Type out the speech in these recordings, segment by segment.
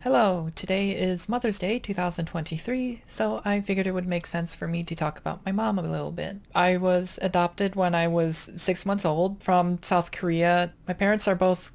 Hello, today is Mother's Day 2023, so I figured it would make sense for me to talk about my mom a little bit. I was adopted when I was 6 months old from South Korea. My parents are both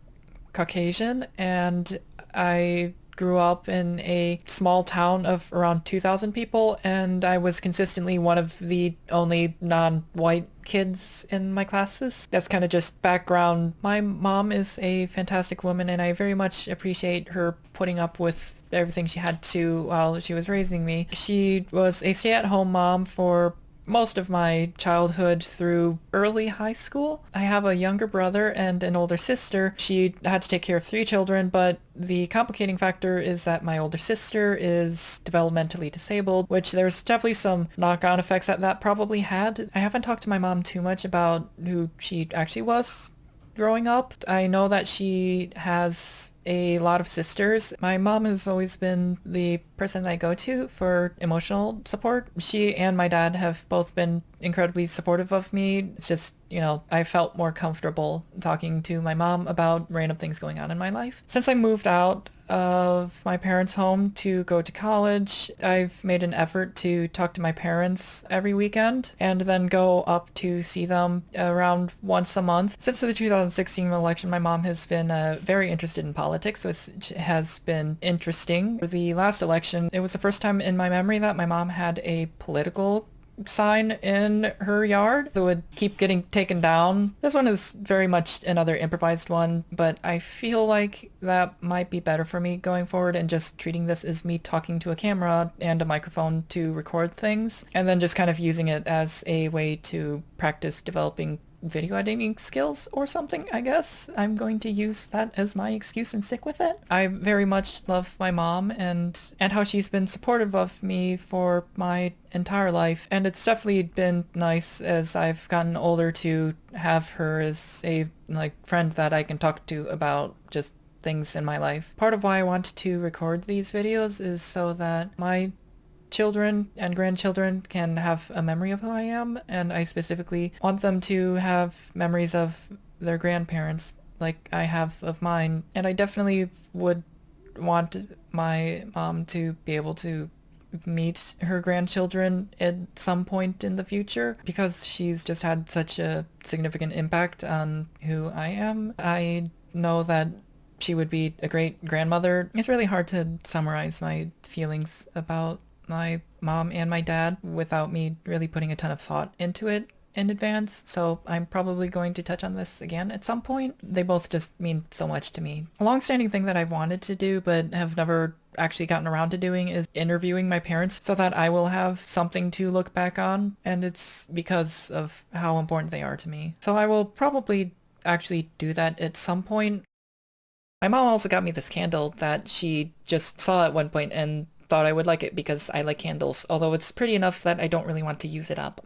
Caucasian, and I grew up in a small town of around 2,000 people, and I was consistently one of the only non-white kids in my classes. That's kind of just background. My mom is a fantastic woman, and I very much appreciate her putting up with everything she had to while she was raising me. She was a stay-at-home mom for most of my childhood through early high school. I have a younger brother and an older sister. She had to take care of three children, but the complicating factor is that my older sister is developmentally disabled, which there's definitely some knock-on effects that probably had. I haven't talked to my mom too much about who she actually was growing up. I know that she has a lot of sisters. My mom has always been the person that I go to for emotional support. She and my dad have both been incredibly supportive of me. It's just, I felt more comfortable talking to my mom about random things going on in my life. Since I moved out of my parents' home to go to college, I've made an effort to talk to my parents every weekend and then go up to see them around once a month. Since the 2016 election, my mom has been very interested in politics, which has been interesting. For the last election, it was the first time in my memory that my mom had a political sign in her yard that would keep getting taken down. This one is very much another improvised one, but I feel like that might be better for me going forward and just treating this as me talking to a camera and a microphone to record things, and then just kind of using it as a way to practice developing video editing skills or something, I guess. I'm going to use that as my excuse and stick with it. I very much love my mom and how she's been supportive of me for my entire life, and it's definitely been nice as I've gotten older to have her as a friend that I can talk to about just things in my life. Part of why I want to record these videos is so that my children and grandchildren can have a memory of who I am, and I specifically want them to have memories of their grandparents like I have of mine. And I definitely would want my mom to be able to meet her grandchildren at some point in the future because she's just had such a significant impact on who I am. I know that she would be a great grandmother. It's really hard to summarize my feelings about my mom and my dad without me really putting a ton of thought into it in advance, so I'm probably going to touch on this again at some point. They both just mean so much to me. A long-standing thing that I've wanted to do but have never actually gotten around to doing is interviewing my parents so that I will have something to look back on, and it's because of how important they are to me. So I will probably actually do that at some point. My mom also got me this candle that she just saw at one point and thought I would like it because I like candles, although it's pretty enough that I don't really want to use it up.